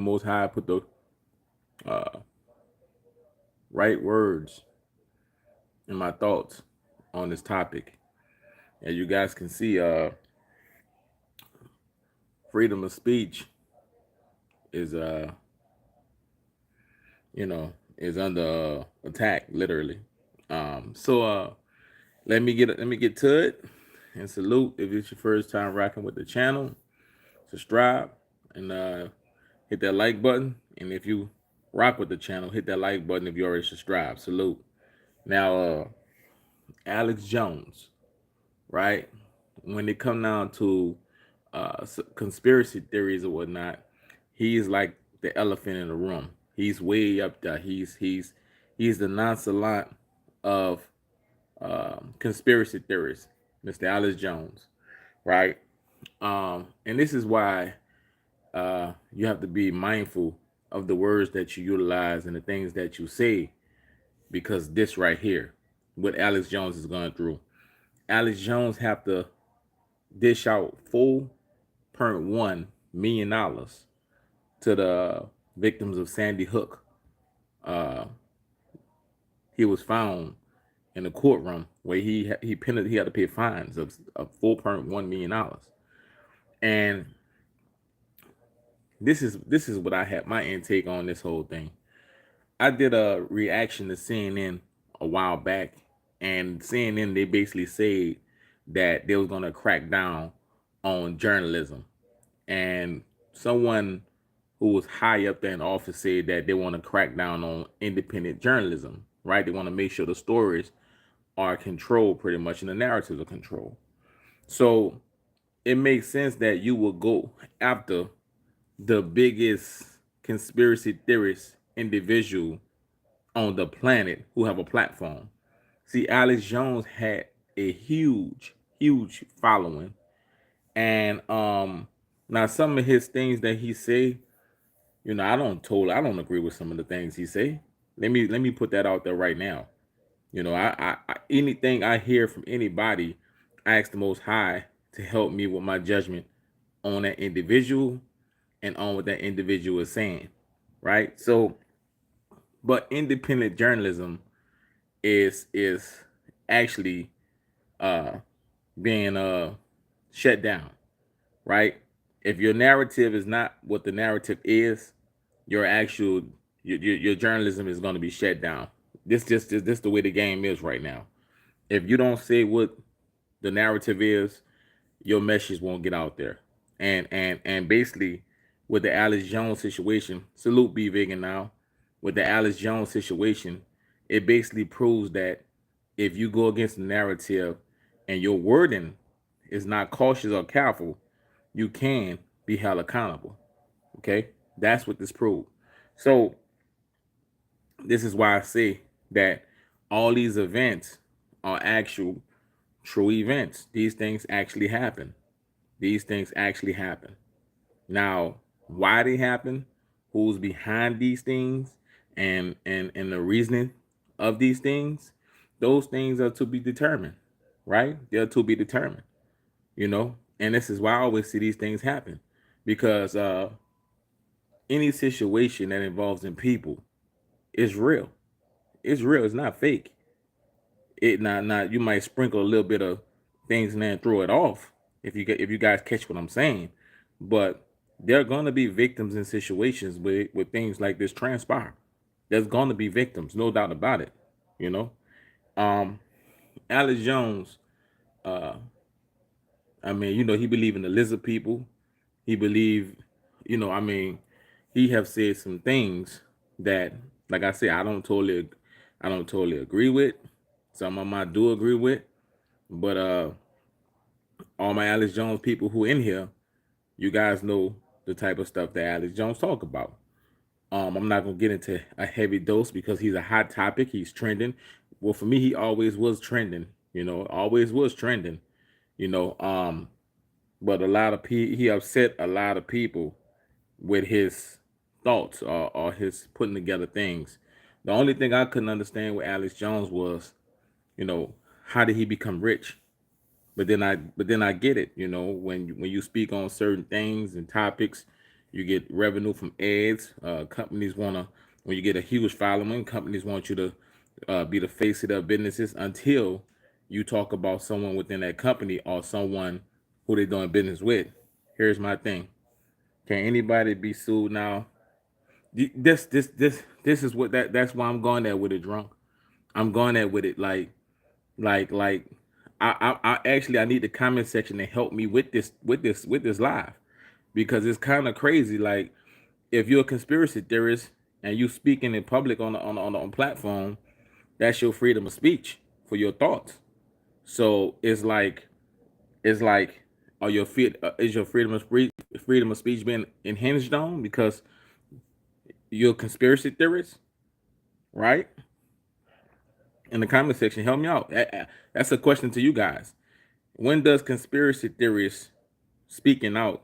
Most High put the uh, right words in my thoughts on this topic. As you guys can see, freedom of speech is is under attack, literally. So let me get to it and salute if it's your first time rocking with the channel. Subscribe and hit that like button. And if you rock with the channel, hit that like button if you already subscribed. Salute. Now, Alex Jones, right? When it come down to conspiracy theories or whatnot, he's like the elephant in the room. He's way up there. He's the nonchalant of conspiracy theorists, Mr. Alex Jones, right? And this is why you have to be mindful of the words that you utilize and the things that you say, because this right here, what Alex Jones is going through, Alex Jones have to dish out $4.1 million to the victims of Sandy Hook. Uh, he was found in a courtroom where he had to pay fines of $4.1 million, and this is what I had my intake on this whole thing. I did a reaction to CNN a while back, and CNN, they basically said that they was gonna crack down on journalism, and someone who was high up there in office said that they want to crack down on independent journalism, right? They want to make sure the stories are controlled pretty much and the narratives are controlled. So it makes sense that you will go after the biggest conspiracy theorist individual on the planet who have a platform. See, Alex Jones had a huge following, and now some of his things that he say, I don't agree with some of the things he say. Let me put that out there right now. Anything I hear from anybody, I ask the Most High to help me with my judgment on that individual and on what that individual is saying, right? So, but independent journalism is actually uh being shut down, right? If your narrative is not what the narrative is, your actual your journalism is going to be shut down. This the way the game is right now. If you don't say what the narrative is, your message won't get out there. And basically, with the Alex Jones situation, salute be vegan now. With the Alex Jones situation, it basically proves that if you go against the narrative and your wording is not cautious or careful, you can be held accountable. Okay, that's what this proved. So this is why I say that all these events are actual true events. These things actually happen. These things actually happen. Now, why they happen, who's behind these things, and the reasoning of these things, those things are to be determined, right? They're to be determined, And this is why I always see these things happen, because any situation that involves in people is real. It's real. It's not fake. It not you might sprinkle a little bit of things and then throw it off if you guys catch what I'm saying, but there are gonna be victims in situations with things like this transpire. There's gonna be victims, no doubt about it. You know, um, Alex Jones. Uh, I mean, he believe in the lizard people. He believe, I mean, he have said some things that, like I said, I don't totally agree with. Some of them I do agree with, but all my Alex Jones people who in here, you guys know the type of stuff that Alex Jones talk about. I'm not gonna get into a heavy dose because he's a hot topic. He's trending. Well, for me, he always was trending. Always was trending. You know, um, but he upset a lot of people with his thoughts or his putting together things. The only thing I couldn't understand with Alex Jones was, you know, how did he become rich? But then I get it, when you speak on certain things and topics, You get revenue from ads. Companies wanna when you get a huge following, companies want you to be the face of their businesses until you talk about someone within that company or someone who they're doing business with. Here's my thing: can anybody be sued now? This is what that's why I'm going there with it, drunk. I'm going there with it like I actually I need the comment section to help me with this live because it's kind of crazy. Like if you're a conspiracy theorist and you speaking in public on platform, that's your freedom of speech for your thoughts. So it's like are your is your freedom of speech being impinged on because you're a conspiracy theorist, right? In the comment section, help me out. That's a question to you guys. When does conspiracy theorists speaking out?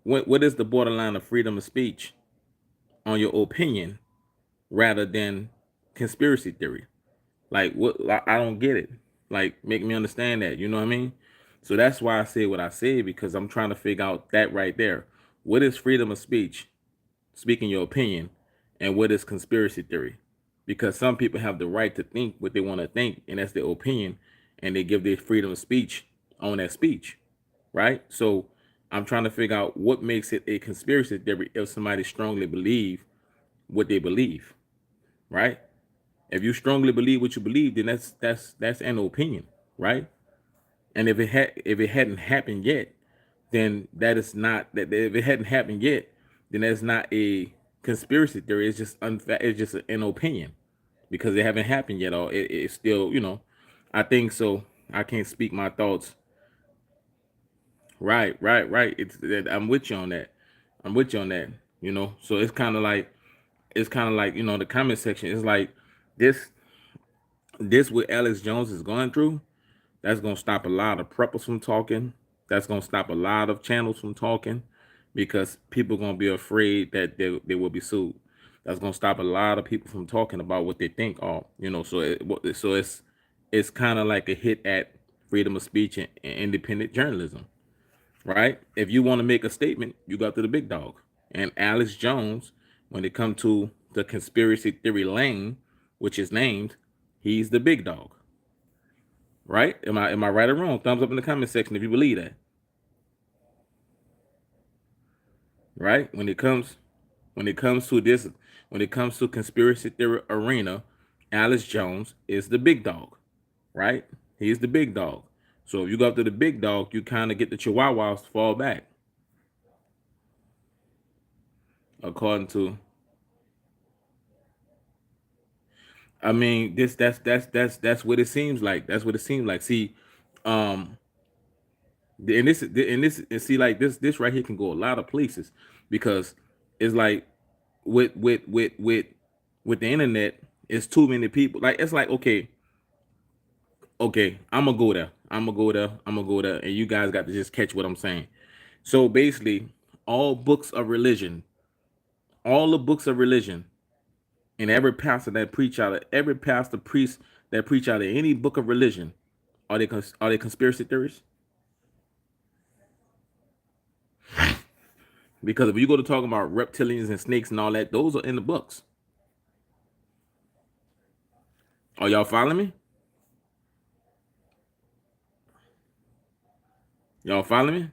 What is the borderline of freedom of speech on your opinion rather than conspiracy theory? Like what? Like, I don't get it. Like make me understand that. You know what I mean? So that's why I say what I say because I'm trying to figure out that right there. What is freedom of speech? Speaking your opinion, and what is conspiracy theory? Because some people have the right to think what they want to think, and that's their opinion, and they give their freedom of speech on that speech, right? So I'm trying to figure out what makes it a conspiracy theory if somebody strongly believe what they believe, right? If you strongly believe what you believe, then that's an opinion, right? And if it hadn't happened yet, then that is not that if it hadn't happened yet, then that's not a conspiracy theory. It's just it's just an opinion because it haven't happened yet, or it's still I think so. I can't speak my thoughts. Right. I'm with you on that. I'm with you on that. So it's kind of like the comment section is like this what Alex Jones is going through. That's gonna stop a lot of preppers from talking. That's gonna stop a lot of channels from talking because people gonna be afraid that they will be sued. That's gonna stop a lot of people from talking about what they think. So it's kind of like a hit at freedom of speech and independent journalism, right? If you want to make a statement, you go to the big dog. And Alex Jones, when it comes to the conspiracy theory lane, which is named, he's the big dog. Right? Am I right or wrong? Thumbs up in the comment section if you believe that. Right? When it comes to conspiracy theory arena, Alex Jones is the big dog. Right? He's the big dog. So if you go up to the big dog, you kind of get the chihuahuas to fall back. According to I mean, that's what it seems like. That's what it seems like. See, um, and see like this right here can go a lot of places because it's like with with with with with the internet, it's too many people. Like it's like okay, I'm gonna go there. I'm gonna go there, and you guys got to just catch what I'm saying. So basically, all books of religion, all the books of religion, and every pastor priest that preach out of any book of religion, are they conspiracy theories? Because if you go to talking about reptilians and snakes and all that, those are in the books. Are y'all following me? Y'all following me?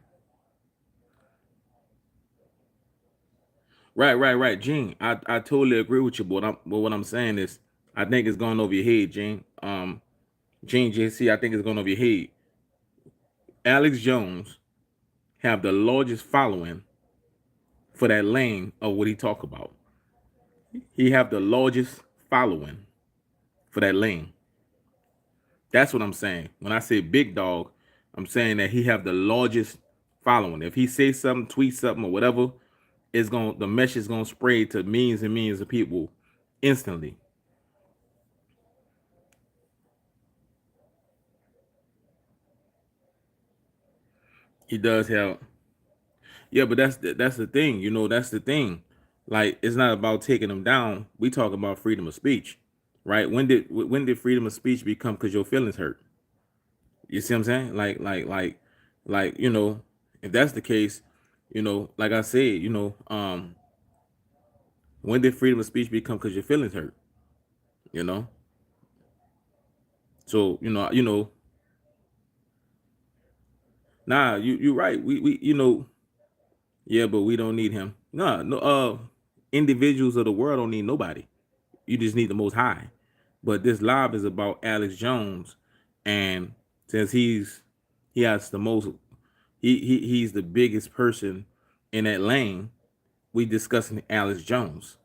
Right. Gene, I totally agree with you, but what I'm saying is, I think it's going over your head, Gene. Gene JC, I think it's going over your head. Alex Jones have the largest following for that lane of what he talk about. He have the largest following for that lane. That's what I'm saying. When I say big dog, I'm saying that he have the largest following. If he say something, tweet something, or whatever, the message is gonna spread to millions and millions of people instantly. He does have, yeah, but that's the thing. That's the thing. Like it's not about taking them down. We talk about freedom of speech, right? When did freedom of speech become because your feelings hurt? You see what I'm saying? Like if that's the case, Like I said, when did freedom of speech become because your feelings hurt? You know, so nah, you're right. We yeah, but we don't need him. Nah, no, individuals of the world don't need nobody. You just need the Most High. But this live is about Alex Jones, and since he has the most, he's the biggest person in that lane. We discussing Alex Jones.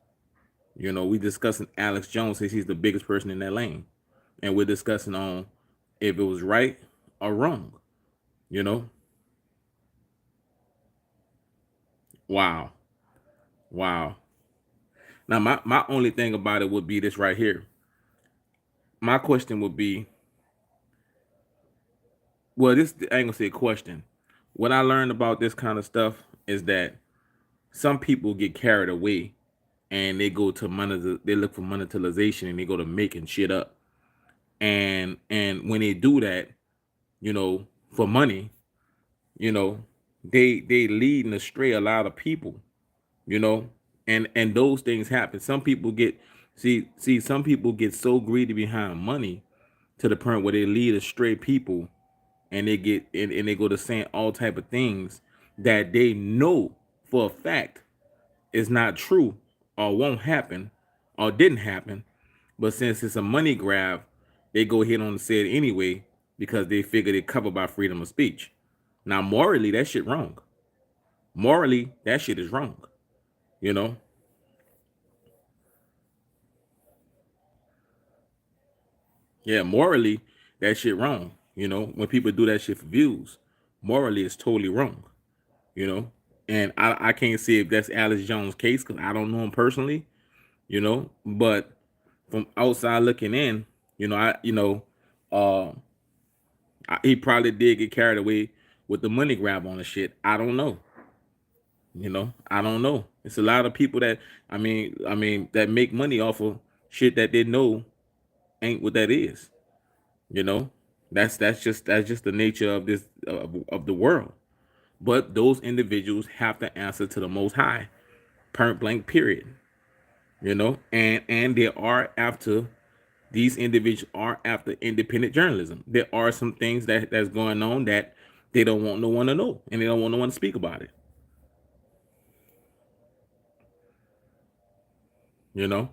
We discussing Alex Jones since he's the biggest person in that lane, and we're discussing on if it was right or wrong. You know, wow, wow. Now my only thing about it would be this right here. My question would be, well, this I ain't gonna say question. What I learned about this kind of stuff is that some people get carried away and they go to they look for monetization and they go to making shit up. And when they do that, for money, you know, they leading astray a lot of people, you know, and those things happen. Some people get some people get so greedy behind money to the point where they lead astray people, and they get and they go to saying all type of things that they know for a fact is not true or won't happen or didn't happen. But since it's a money grab, they go ahead on and say it anyway because they figure they covered by freedom of speech. Now, morally, that shit wrong. Morally, that shit is wrong. You know, yeah, morally, that shit wrong. When people do that shit for views, morally, it's totally wrong. You know, and I can't say if that's Alex Jones' case because I don't know him personally. But from outside looking in, uh, he probably did get carried away with the money grab on the shit. I don't know. I don't know. It's a lot of people that that make money off of shit that they know ain't what that is. You know, that's just the nature of this of the world. But those individuals have to answer to the Most High, point blank, period. And they are after these individuals are after independent journalism. There are some things that's going on that they don't want no one to know, and they don't want no one to speak about it. You know,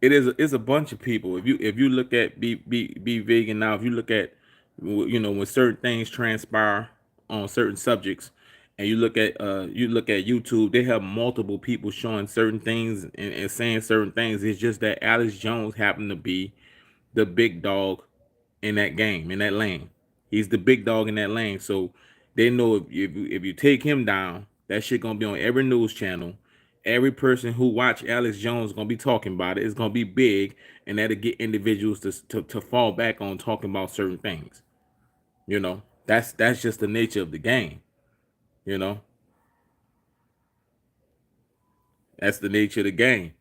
it's a bunch of people. If you look at be vegan now, if you look at when certain things transpire on certain subjects, and you look at YouTube, they have multiple people showing certain things and saying certain things. It's just that Alex Jones happened to be the big dog in that game, in that lane. He's the big dog in that lane. So they know if you take him down, that shit gonna be on every news channel. Every person who watch Alex Jones is gonna be talking about it. It's gonna be big, and that'll get individuals to fall back on talking about certain things. That's just the nature of the game. You know, that's the nature of the game.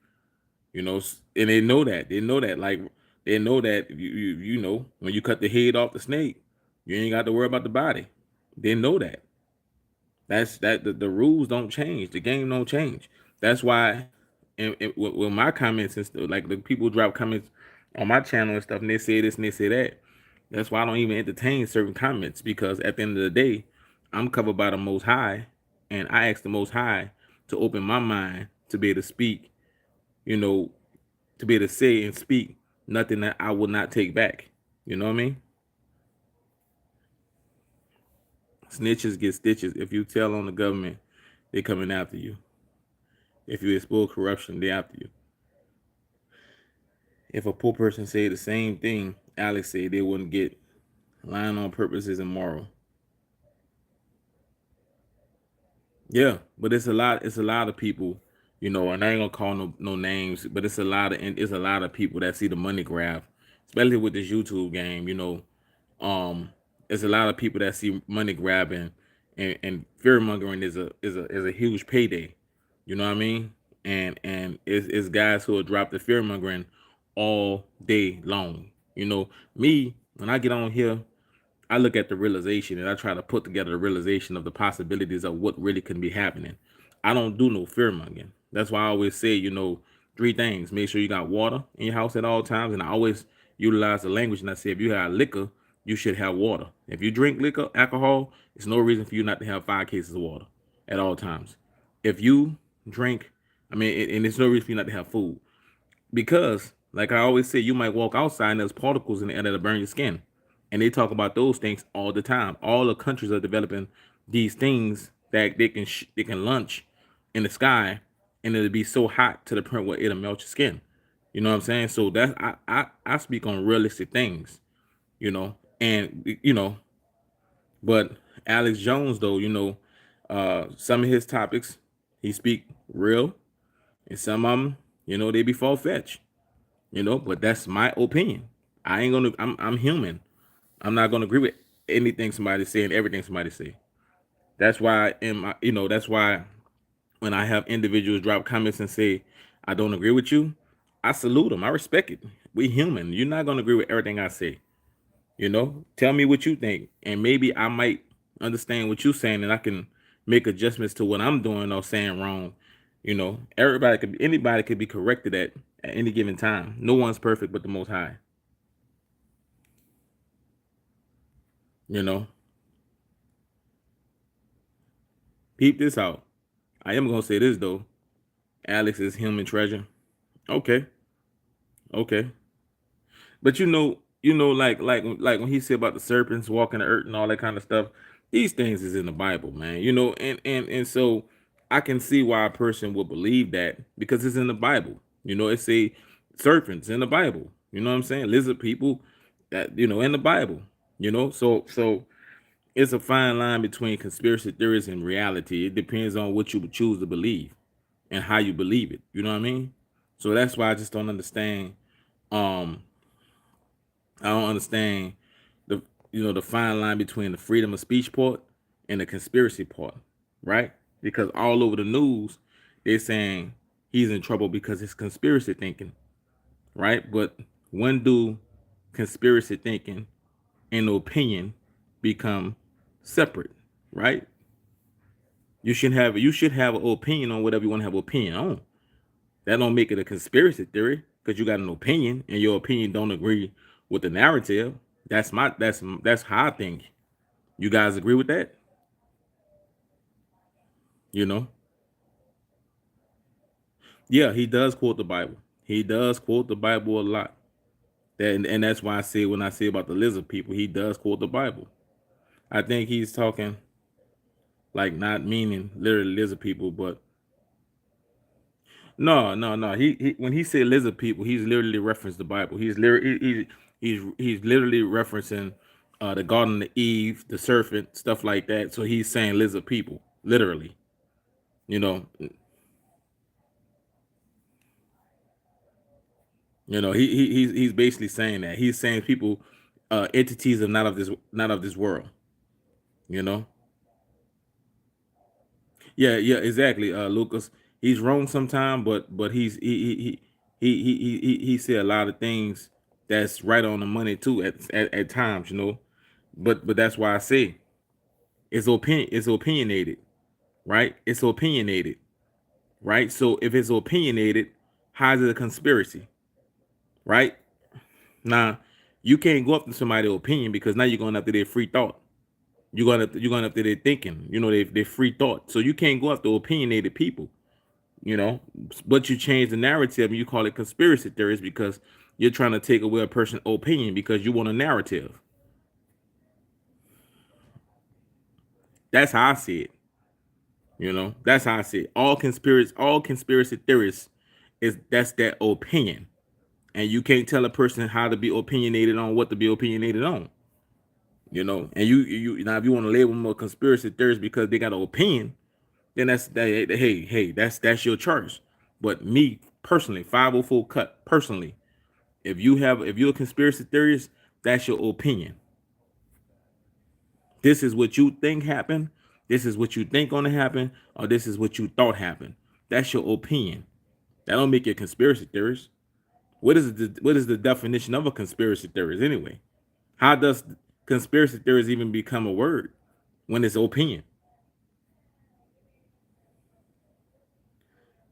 And they know that. They know that. Like they know that when you cut the head off the snake, you ain't got to worry about the body. They know that. The rules don't change. The game don't change. That's why, and with my comments and stuff, like the people drop comments on my channel and stuff, and they say this and they say that. That's why I don't even entertain certain comments because at the end of the day, I'm covered by the Most High, and I ask the Most High to open my mind to be able to speak. You know, to be able to say and speak nothing that I will not take back. You know what I mean? Snitches get stitches. If you tell on the government, they coming after you. If you expose corruption, they after you. If a poor person say the same thing Alex said, they wouldn't get lying on purpose isn't moral. Yeah, but it's a lot. It's a lot of people, and I ain't gonna call no names, but it's a lot of people that see the money grab, especially with this YouTube game. Um, there's a lot of people that see money grabbing and fear mongering is a huge payday. You know what I mean? And it's guys who will drop the fear mongering all day long. Me when I get on here, I look at the realization and I try to put together the realization of the possibilities of what really can be happening. I don't do no fear mongering. That's why I always say, three things. Make sure you got water in your house at all times. And I always utilize the language and I say, if you have liquor, you should have water. If you drink liquor, alcohol, it's no reason for you not to have 5 cases of water at all times. If you drink, and it's no reason for you not to have food. Because, like I always say, you might walk outside and there's particles in the air that'll burn your skin. And they talk about those things all the time. All the countries are developing these things that they can launch in the sky, and it'll be so hot to the point where it'll melt your skin. You know what I'm saying? So that's I speak on realistic things, and but Alex Jones though, some of his topics he speak real, and some of them, they be far fetched. But that's my opinion. I ain't gonna. I'm human. I'm not gonna agree with anything somebody say and everything somebody say. That's why in my, that's why when I have individuals drop comments and say I don't agree with you, I salute them. I respect it. We human. You're not gonna agree with everything I say. Tell me what you think, and maybe I might understand what you're saying, and I can make adjustments to what I'm doing or saying wrong. Anybody could be corrected at any given time. No one's perfect but the Most High. You know, peep this out. I am gonna say this though. Alex is human treasure. Okay, okay. But like when he said about the serpents walking the earth and all that kind of stuff, these things is in the Bible, man. And so I can see why a person would believe that because it's in the Bible. It say serpents in the Bible. You know what I'm saying? Lizard people that in the Bible. So it's a fine line between conspiracy theories and reality. It depends on what you would choose to believe and how you believe it. You know what I mean? So that's why I just don't understand. Um, I don't understand the the fine line between the freedom of speech part and the conspiracy part, right? Because all over the news they're saying he's in trouble because it's conspiracy thinking, right? But when do conspiracy thinking and opinion become separate, right? You should have an opinion on whatever you want to have an opinion on. That don't make it a conspiracy theory because you got an opinion and your opinion don't agree with the narrative. That's how I think. You guys agree with that? You know? Yeah, he does quote the Bible. He does quote the Bible a lot. And that's why I say when I say about the lizard people, he does quote the Bible. I think he's talking like not meaning literally lizard people, but no. He when he said lizard people, he's literally referenced the Bible. He's literally referencing the Garden of Eve, the serpent, stuff like that. So he's saying lizard people, literally. You know, he's basically saying that he's saying people, entities are not of this world. You know, yeah, exactly. Lucas, he's wrong sometime, but he said a lot of things that's right on the money too at times. But that's why I say it's opinionated, right? It's opinionated, right? So if it's opinionated, how is it a conspiracy, right? Now you can't go up to somebody's opinion because now you're going after their free thought. You're going after their thinking. They free thought. So you can't go after opinionated people. you know, but you change the narrative and you call it conspiracy theories because you're trying to take away a person's opinion because you want a narrative. That's how I see it. That's how I see it. All conspiracy theorists is that's their opinion. And you can't tell a person how to be opinionated on what to be opinionated on. And you now if you want to label them a conspiracy theorist because they got an opinion, then hey, that's your choice. But me personally, 504 cut personally, if you're a conspiracy theorist, that's your opinion. This is what you think happened, this is what you think gonna happen, or this is what you thought happened. That's your opinion. That don't make you a conspiracy theorist. What is the definition of a conspiracy theorist anyway? How does conspiracy theories even become a word when it's opinion?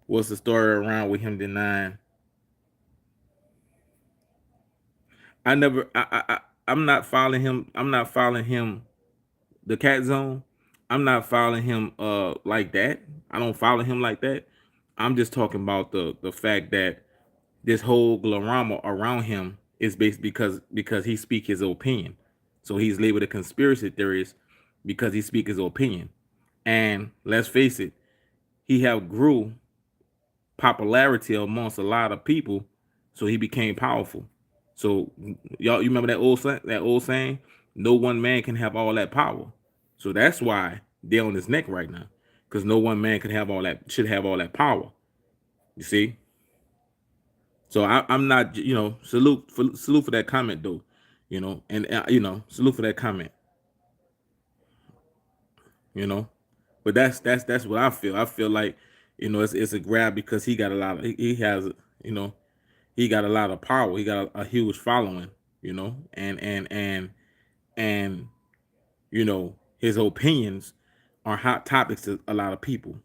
What's the story around with him denying? I never. I'm not following him. I'm not following him. The cat zone. I'm not following him like that. I don't follow him like that. I'm just talking about the fact that this whole glamorama around him is based because he speak his opinion. So he's labeled a conspiracy theorist because he speak his opinion. And let's face it, he have grew popularity amongst a lot of people, so he became powerful. So y'all, you remember that old saying, no one man can have all that power. So that's why they're on his neck right now, because no one man can have all that should have all that power. You see. So I'm not, salute for that comment though, and salute for that comment, you know. But that's what I feel. I feel like, it's a grab because he got a lot of he has, you know, he got a lot of power. He got a huge following, and his opinions are hot topics to a lot of people.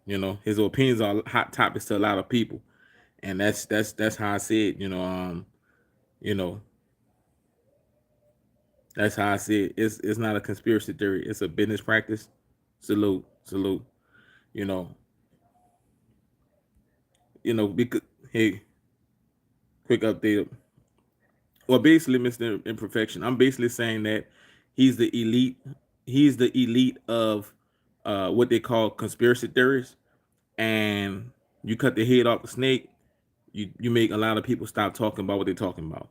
His opinions are hot topics to a lot of people, and that's how I see it. You know, that's how I see it. It's not a conspiracy theory. It's a business practice. Salute, salute. You know, because hey, quick update. Well, basically, Mr. Imperfection, I'm basically saying that he's the elite. He's the elite of what they call conspiracy theories. And you cut the head off the snake, you make a lot of people stop talking about what they're talking about.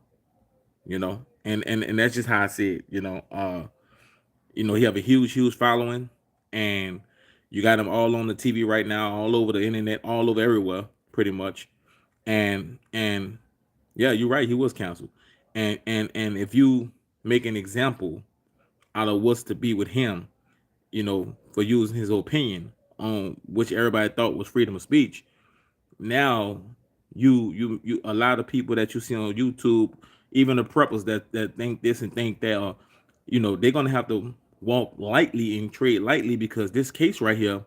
And that's just how I see it. He have a huge following, and you got him all on the TV right now, all over the internet, all over everywhere, pretty much. And yeah, you're right. He was canceled. And if you make an example out of what's to be with him, for using his opinion on which everybody thought was freedom of speech, now you a lot of people that you see on YouTube, even the preppers that think this and think that, they're gonna have to walk lightly and trade lightly, because this case right here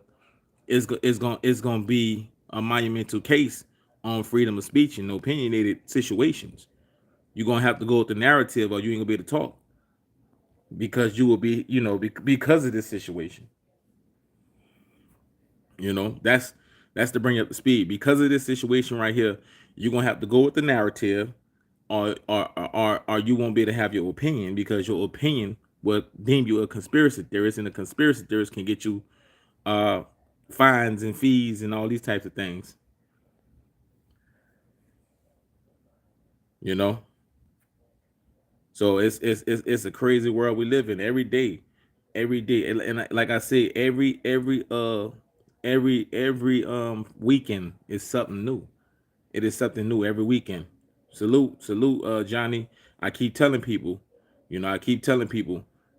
is gonna be a monumental case on freedom of speech and opinionated situations. You're gonna have to go with the narrative, or you ain't gonna be able to talk, because you will be, because of this situation. That's to bring up the speed. Because of this situation right here, you're gonna have to go with the narrative, or you won't be able to have your opinion, because your opinion will deem you a conspiracy theorist, and a conspiracy theorist can get you uh fines and fees and all these types of things. you know so it's a crazy world we live in every day, and like I say, every weekend is something new. It is something new every weekend. Salute, Johnny. I keep telling people,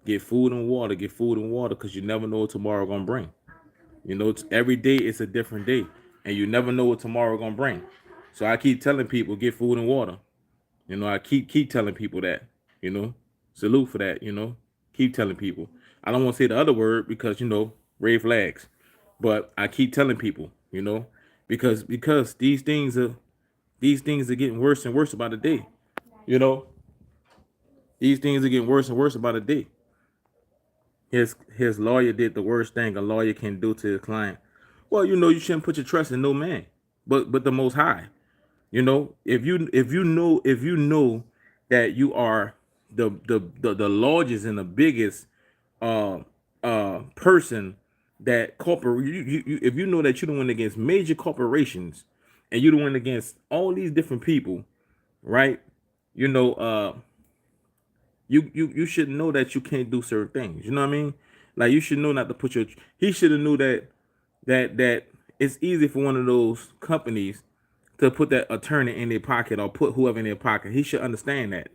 get food and water, because you never know what tomorrow gonna bring. Every day it's a different day, and you never know what tomorrow gonna bring. So I keep telling people, get food and water. I keep telling people that. You know, salute for that. Keep telling people. I don't want to say the other word because red flags, but I keep telling people. Because these things are getting worse and worse by the day. You know, these things are getting worse and worse by the day. His lawyer did the worst thing a lawyer can do to his client. Well, you shouldn't put your trust in no man, but the Most High. If you know that you are the largest and the biggest uh person, that corporate if you know that you're the one against major corporations, and you're the one against all these different people, right? you know uh you should know that you can't do certain things. You know what I mean? Like, you should know not to put your he should have knew that it's easy for one of those companies to put that attorney in their pocket, or put whoever in their pocket. He should understand that.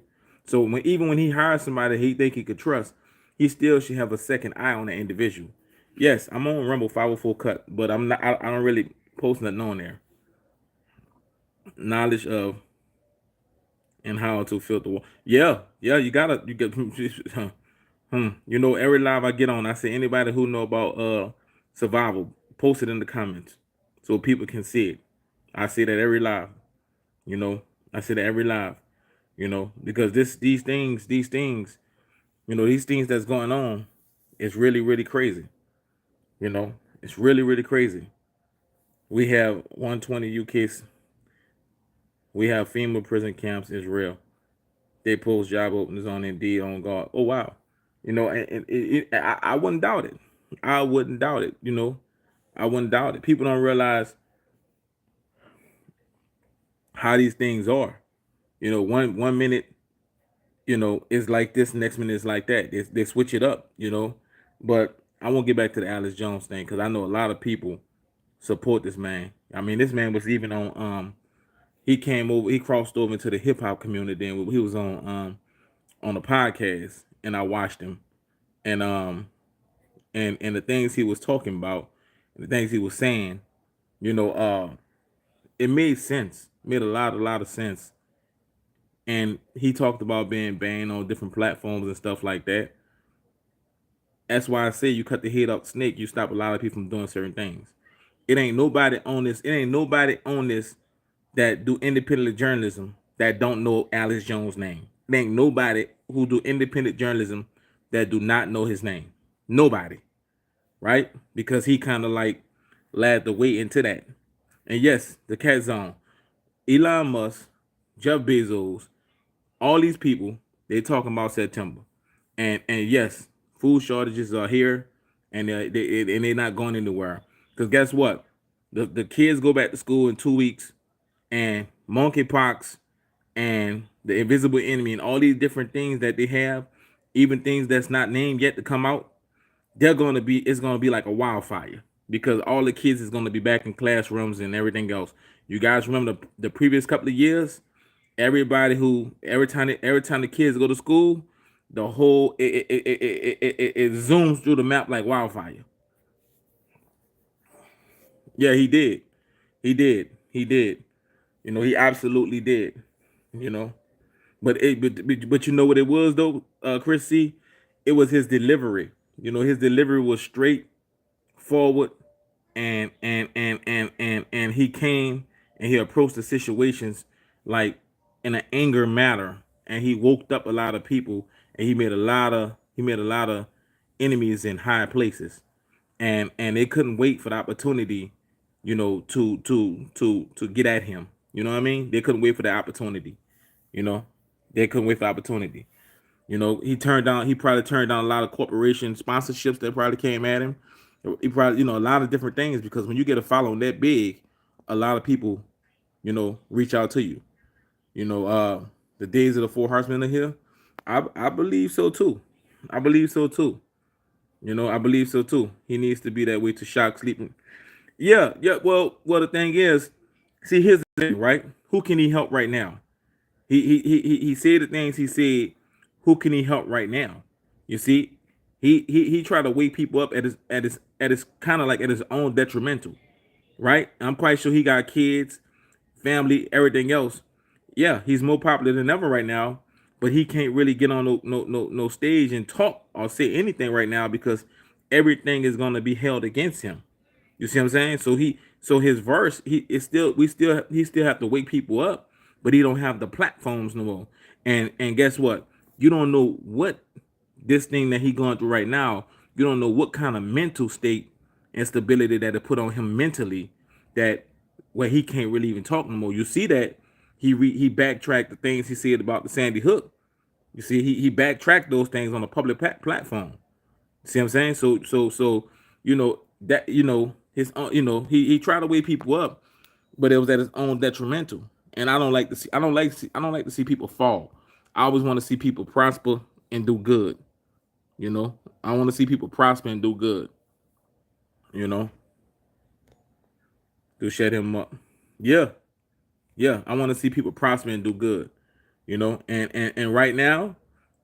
So even when he hires somebody he think he could trust, he still should have a second eye on that individual. Yes, I'm on Rumble 504 Cut, but I'm not. I don't really post nothing on there. Knowledge of and how to filter water. Yeah, yeah, you get you know, every live I get on, I say anybody who know about survival, post it in the comments so people can see it. I say that every live, you know. I say that every live, you know, because these things, you know, these things that's going on is really, really crazy. You know, it's really, really crazy. We have 120 UKs. We have FEMA prison camps. Israel. They post job openings on Indeed on God. Oh wow, you know, I wouldn't doubt it. I wouldn't doubt it. You know, I wouldn't doubt it. People don't realize how these things are. You know, one minute, you know, is like this, next minute is like that. They switch it up. You know, but I won't get back to the Alex Jones thing because I know a lot of people support this man. I mean, this man was even on he came over, he crossed over into the hip hop community, and he was on a podcast, and I watched him, and and the things he was talking about, the things he was saying, you know, it made sense, made a lot of sense, and he talked about being banned on different platforms and stuff like that. That's why I say you cut the head off the snake, you stop a lot of people from doing certain things. It ain't nobody on this. It ain't nobody on this that do independent journalism that don't know Alex Jones' name. There ain't nobody who do independent journalism that do not know his name. Nobody, right? Because he kind of like led the way into that. And yes, the cat zone, Elon Musk, Jeff Bezos, all these people, they talking about September. And yes, food shortages are here, and they're not going anywhere. Because guess what? The kids go back to school in 2 weeks, and monkeypox and the invisible enemy and all these different things that they have, even things that's not named yet to come out, it's gonna be like a wildfire because all the kids is gonna be back in classrooms and everything else. You guys remember the previous couple of years? Everybody who every time the kids go to school, the whole it zooms through the map like wildfire. Yeah, he did. He did. He did. You know, he absolutely did. You know, but you know what it was though, Chris C? It was his delivery. You know, his delivery was straight forward, and he came and he approached the situations like in an anger manner, and he woke up a lot of people, and he made a lot of enemies in high places, and they couldn't wait for the opportunity, you know, to get at him. You know what I mean? They couldn't wait for the opportunity. You know, they couldn't wait for opportunity. You know, he probably turned down a lot of corporation sponsorships that probably came at him. He probably, you know, a lot of different things because when you get a following that big, a lot of people, you know, reach out to you. You know, the days of the four horsemen are here. I believe so too. I believe so too. You know, I believe so too. He needs to be that way to shock sleeping. Yeah, yeah. Well, the thing is, see, here's the thing, right? Who can he help right now? He said the things he said. Who can he help right now? You see, he tried to wake people up at his kind of like at his own detrimental, right? I'm quite sure he got kids, family, everything else. Yeah, he's more popular than ever right now, but he can't really get on no stage and talk or say anything right now because everything is gonna be held against him. You see what I'm saying? So his verse, he still have to wake people up, but he don't have the platforms no more. And guess what? You don't know what this thing that he going through right now, you don't know what kind of mental state and stability that it put on him mentally that where he can't really even talk no more. You see that he backtracked the things he said about the Sandy Hook. You see, he backtracked those things on a public platform. See what I'm saying? So you know that you know his own, you know he tried to wake people up, but it was at his own detrimental. And I don't like to see people fall. I always want to see people prosper and do good. You know, I want to see people prosper and do good. You know, to shut him up. Yeah, yeah. I want to see people prosper and do good. You know, and right now,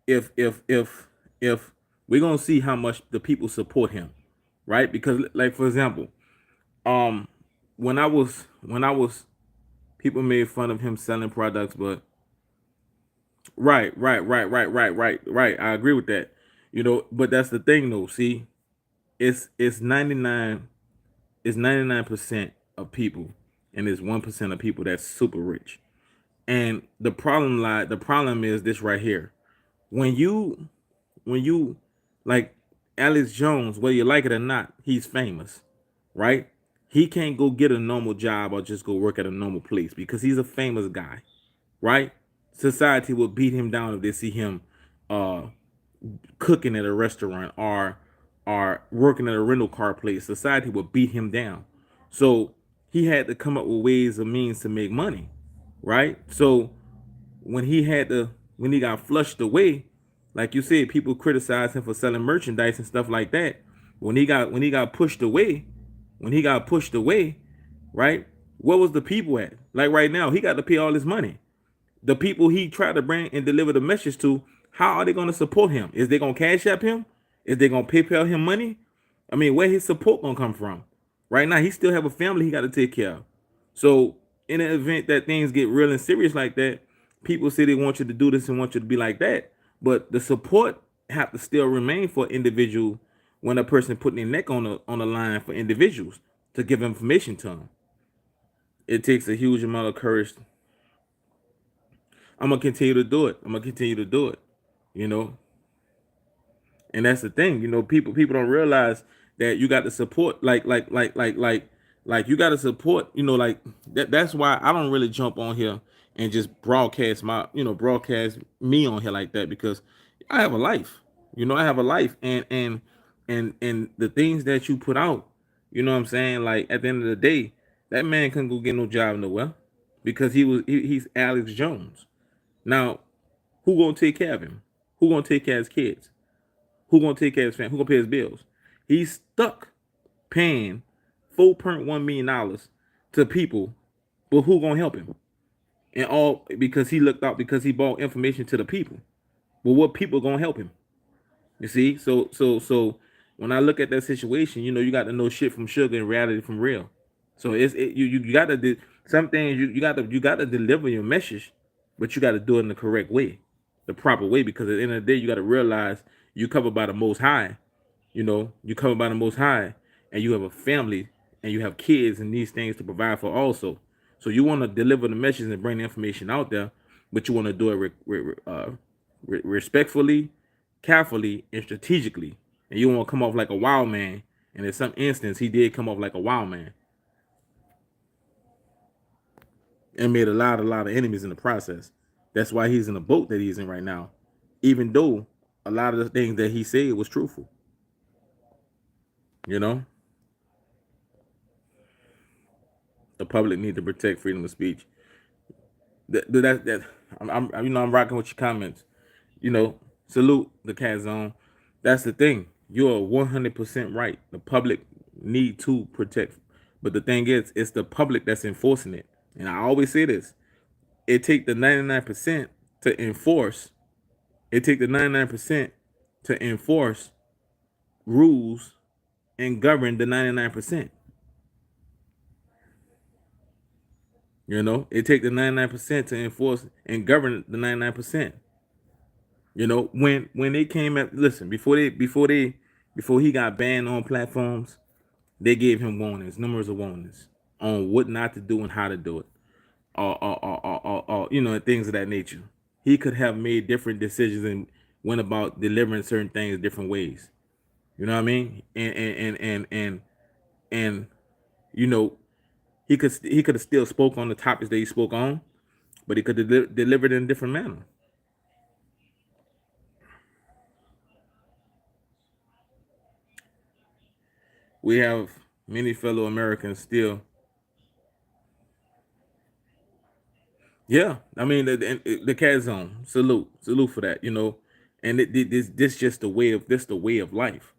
if we're gonna see how much the people support him, right? Because like for example, um, when I was people made fun of him selling products, but Right. I agree with that. But that's the thing though. See, it's 99 it's 99% of people, and it's 1% of people that's super rich. And the problem is this right here. When you like Alex Jones, whether you like it or not, he's famous, right? He can't go get a normal job or just go work at a normal place because he's a famous guy, right? Society will beat him down if they see him uh cooking at a restaurant or working at a rental car place. Society will beat him down. So he had to come up with ways and means to make money, right? So when he got flushed away, like you said, people criticized him for selling merchandise and stuff like that. When he got pushed away, when he got pushed away, right? What was the people at? Like right now, he got to pay all his money. The people he tried to bring and deliver the message to, how are they going to support him? Is they going to cash app him? Is they going to PayPal him money? I mean, where his support going to come from? Right now, he still have a family he got to take care of. So in the event that things get real and serious like that, people say they want you to do this and want you to be like that. But the support have to still remain for individual when a person putting their neck on the line for individuals to give information to them. It takes a huge amount of courage. I'm gonna continue to do it. I'm gonna continue to do it. You know, and that's the thing. People don't realize that you got to support, like you got to support. Like that's why I don't really jump on here and just broadcast me on here like that, because I have a life. I have a life, and the things that you put out. What I'm saying? Like at the end of the day, that man couldn't go get no job nowhere because he's Alex Jones. Now, who gonna take care of him? Who gonna take care of his kids? Who gonna take care of his family? Who gonna pay his bills? He's stuck paying $4.1 million to people, but who gonna help him? And all because he looked out, because he brought information to the people. But what people gonna help him? You see? So when I look at that situation, you got to know shit from sugar and reality from real. So you got to some things you got to deliver your message, but you got to do it in the correct way, the proper way, because at the end of the day, you got to realize you covered by the Most High. You covered by the Most High, and you have a family, and you have kids and these things to provide for also. So you want to deliver the message and bring the information out there, but you want to do it respectfully, carefully, and strategically. And you won't come off like a wild man. And in some instance, he did come off like a wild man and made a lot of enemies in the process. That's why he's in the boat that he's in right now, even though a lot of the things that he said was truthful. You know, the public need to protect freedom of speech. That I'm rocking with your comments. Salute the cat zone. That's the thing. You're 100% right. The public need to protect, but the thing is, it's the public that's enforcing it. And I always say this: it take the 99% to enforce. It take the 99% to enforce rules and govern the 99%. It take the 99% to enforce and govern the 99%. When they came at listen before he got banned on platforms, they gave him warnings, numerous of warnings on what not to do and how to do it, and things of that nature. He could have made different decisions and went about delivering certain things different ways. You know what I mean? And you know he could have still spoke on the topics that he spoke on, but he could have delivered in a different manner. We have many fellow Americans still. Yeah, I mean the cat zone. Salute for that. And this just the way of life.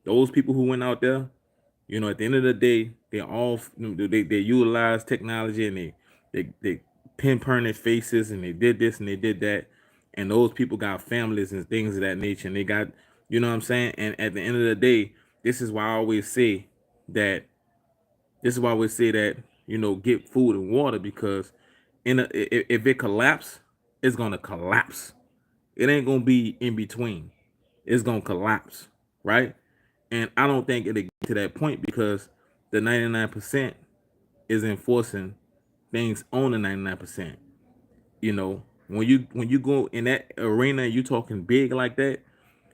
Those people who went out there, at the end of the day, they utilize technology, and they pinpoint their faces, and they did this and they did that, and those people got families and things of that nature, and they got, what I'm saying. And at the end of the day, this is why I always say that get food and water, because if it collapse, it's gonna collapse. It ain't gonna be in between. It's gonna collapse, right? And I don't think it'll get to that point because the 99% is enforcing things on the 99%. You know, when you go in that arena, you talking big like that.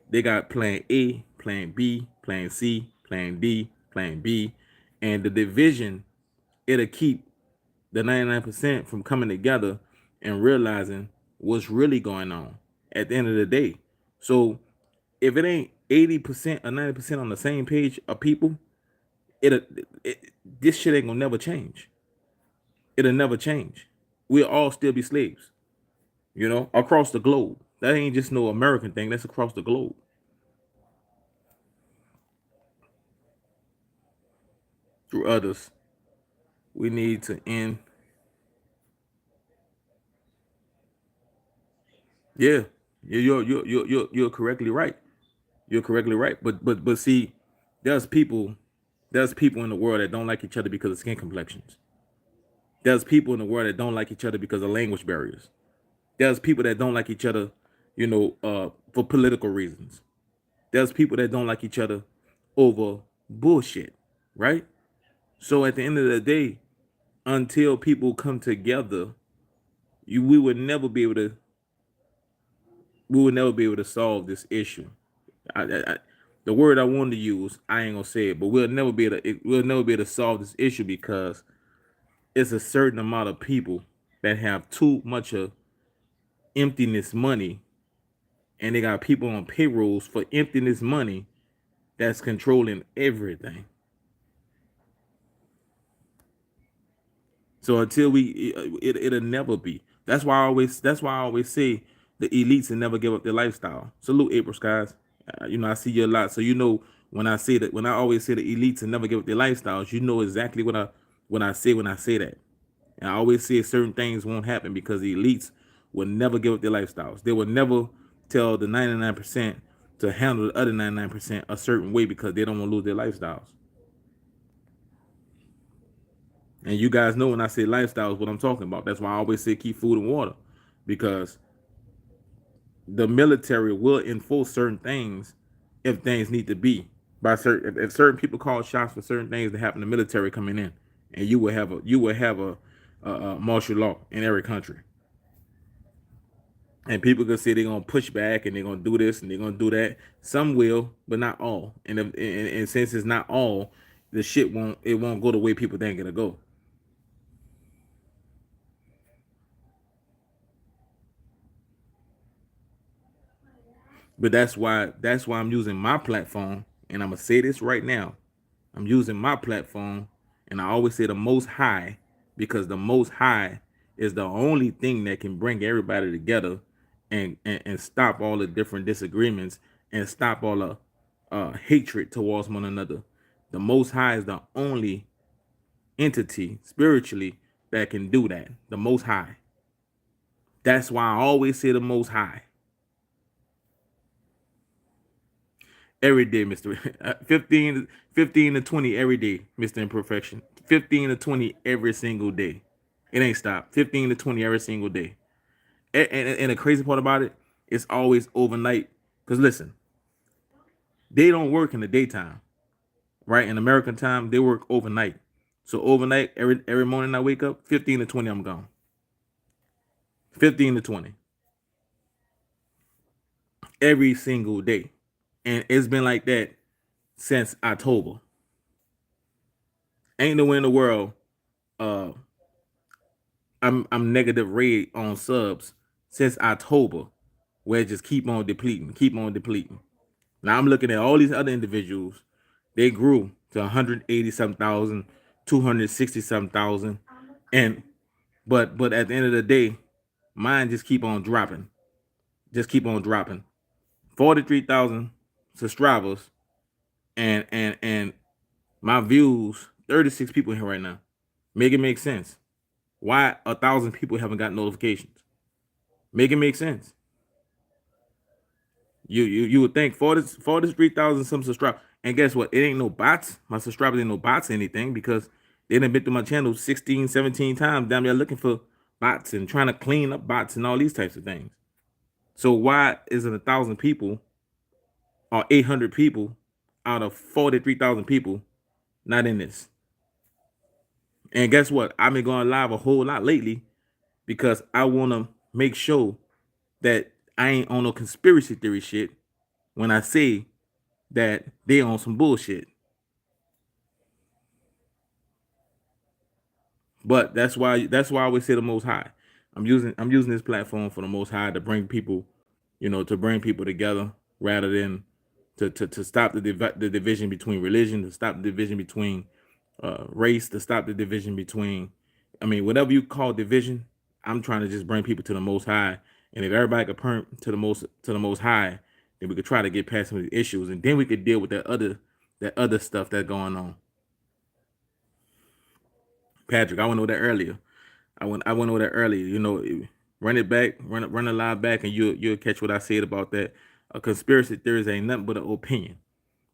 They got plan A, plan B, plan C, plan D, plan B, and the division, it'll keep the 99% from coming together and realizing what's really going on at the end of the day. So if it ain't 80% or 90% on the same page of people, it this shit ain't gonna never change. It'll never change. We'll all still be slaves, across the globe. That ain't just no American thing, that's across the globe. Through others, we need to end. Yeah, you're correctly right. You're correctly right. But see, there's people there's people in the world that don't like each other because of skin complexions. There's people in the world that don't like each other because of language barriers. There's people that don't like each other, for political reasons. There's people that don't like each other over bullshit, right? So at the end of the day, until people come together, you we would never be able to solve this issue. The word I wanted to use, I ain't gonna say it, but we'll never be able to solve this issue because it's a certain amount of people that have too much of emptiness money, and they got people on payrolls for emptiness money that's controlling everything. So until it'll never be. That's why I always say the elites will never give up their lifestyle. Salute April Skies. I see you a lot, so when I always say the elites will never give up their lifestyles, you know exactly what I say that. And I always say certain things won't happen because the elites will never give up their lifestyles. They will never tell the 99% to handle the other 99% a certain way because they don't want to lose their lifestyles. And you guys know when I say lifestyles, what I'm talking about. That's why I always say keep food and water, because the military will enforce certain things if things need to be by certain. If certain people call shots for certain things that happen, the military coming in, and you will have a martial law in every country. And people can say they're gonna push back and they're gonna do this and they're gonna do that. Some will, but not all. And since it's not all, the shit won't go the way people think it'll go. But that's why I'm using my platform, and I'm gonna say this right now. I'm using my platform, and I always say the most high, because the most high is the only thing that can bring everybody together and stop all the different disagreements and stop all the hatred towards one another. The most high is the only entity spiritually that can do that. The most high. That's why I always say the most high. Every day, Mr. 15 to 20 every day, Mr. Imperfection. 15 to 20 every single day. It ain't stopped. 15 to 20 every single day. And the crazy part about it, it's always overnight. Because listen, they don't work in the daytime, right? In American time, they work overnight. So overnight, every morning I wake up, 15 to 20, I'm gone. 15 to 20. Every single day. And it's been like that since October. Ain't nowhere in the world uh I'm negative rate on subs since October, where it just keep on depleting, keep on depleting. Now I'm looking at all these other individuals, they grew to 180 some thousand, 260 some thousand, and but at the end of the day, mine just keep on dropping, just keep on dropping. 43,000 subscribers, and my views, 36 people here right now. Make it make sense. Why 1,000 people haven't got notifications? Make it make sense. You would think 43,000 some subscribers, and guess what? It ain't no bots. My subscribers ain't no bots or anything, because they done been through my channel 16, 17 times down there looking for bots and trying to clean up bots and all these types of things. So why isn't 1,000 people or 800 people out of 43,000 people not in this? And guess what? I've been going live a whole lot lately because I want to make sure that I ain't on no conspiracy theory shit when I say that they on some bullshit. But that's why I always say the Most High. I'm using this platform for the Most High to bring people, to bring people together rather than to stop the division between religion, to stop the division between race, to stop the division between, I mean, whatever you call division. I'm trying to just bring people to the Most High, and if everybody could turn to the Most High, then we could try to get past some of the issues, and then we could deal with that other stuff that's going on. Patrick, I went over that earlier. I went over that earlier. Run it back, run the line back, and you'll catch what I said about that. A conspiracy theory ain't nothing but an opinion.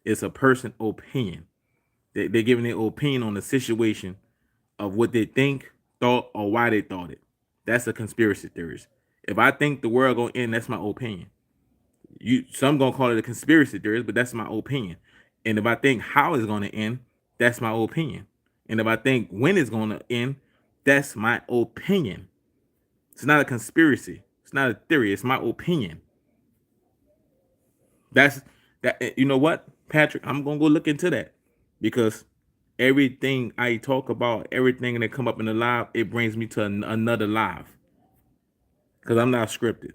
It's a person opinion. They're giving their opinion on the situation of what they think, thought, or why they thought it. That's a conspiracy theorist. If I think the world gonna end, that's my opinion. Some gonna call it a conspiracy theorist, but that's my opinion. And if I think how it's gonna end, that's my opinion. And if I think when it's gonna end, that's my opinion. It's not a conspiracy. It's not a theory. It's my opinion. That's that. You know what, Patrick? I'm gonna go look into that because everything I talk about, everything that come up in the live, it brings me to another live because I'm not scripted.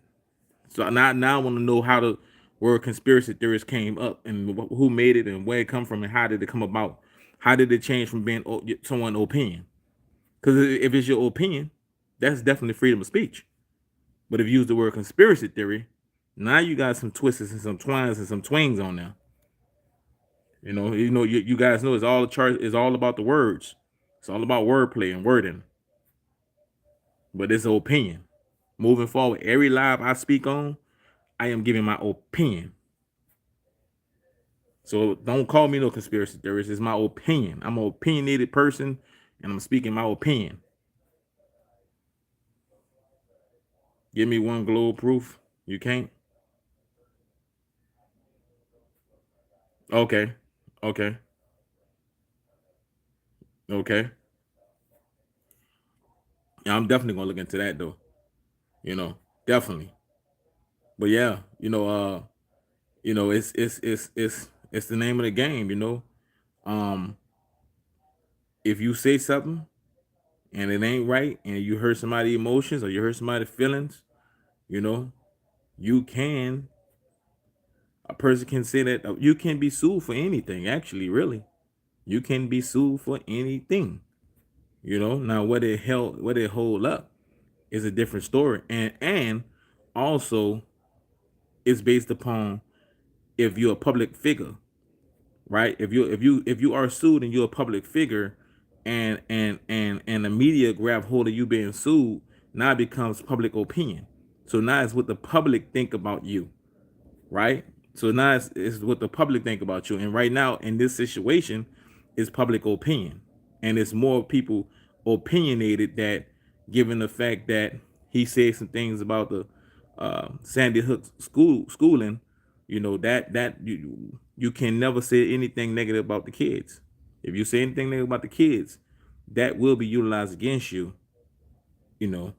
So now I want to know how the word conspiracy theorist came up and who made it and where it come from and how did it come about? How did it change from being someone's opinion? Because if it's your opinion, that's definitely freedom of speech. But if you use the word conspiracy theory, now you got some twists and some twines and some twings on there. You guys know it's all chart is all about the words. It's all about wordplay and wording. But it's an opinion. Moving forward, every live I speak on, I am giving my opinion. So don't call me no conspiracy theorist. It's my opinion. I'm an opinionated person, and I'm speaking my opinion. Give me one globe proof. You can't? Okay. Okay. Okay. Yeah, I'm definitely gonna look into that though. Definitely. But yeah, it's the name of the game. Um, if you say something and it ain't right, and you hurt somebody's emotions or you hurt somebody's feelings, you know, you can. A person can say that you can be sued for anything. Actually, really, you can be sued for anything. Now what it hold up is a different story, and also it's based upon if you're a public figure, right? If you are sued and you're a public figure, and the media grab hold of you being sued, now it becomes public opinion. So now it's what the public think about you, right? So now it's what the public think about you. And right now in this situation, it's public opinion, and it's more people opinionated that, given the fact that he said some things about the Sandy Hook schooling, that you can never say anything negative about the kids. If you say anything negative about the kids, that will be utilized against you. You know,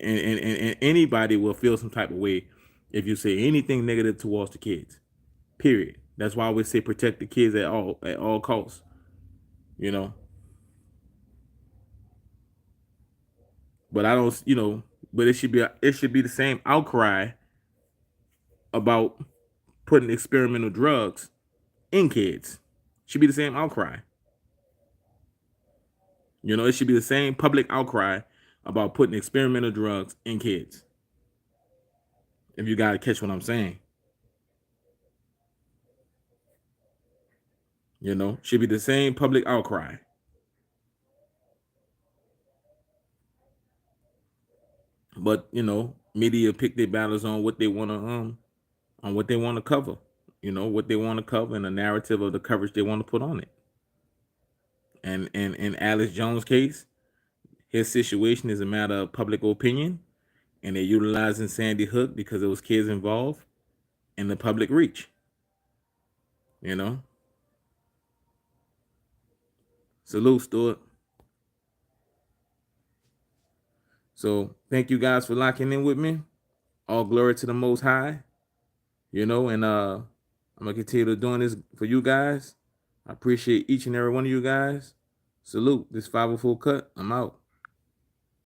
and anybody will feel some type of way if you say anything negative towards the kids. Period. That's why I always say protect the kids at all costs. You know, but I don't. But it should be the same outcry about putting experimental drugs in kids. Should be the same outcry. It should be the same public outcry about putting experimental drugs in kids. If you gotta catch what I'm saying, should be the same public outcry. But media pick their battles on what they want to cover. What they want to cover and the narrative of the coverage they want to put on it. And in Alex Jones' case, his situation is a matter of public opinion, and they're utilizing Sandy Hook because there was kids involved in the public reach. You know, salute, Stuart. So thank you guys for locking in with me. All glory to the Most High. You know, and I'm gonna continue to doing this for you guys. I appreciate each and every one of you guys. Salute. This 504 cut. I'm out.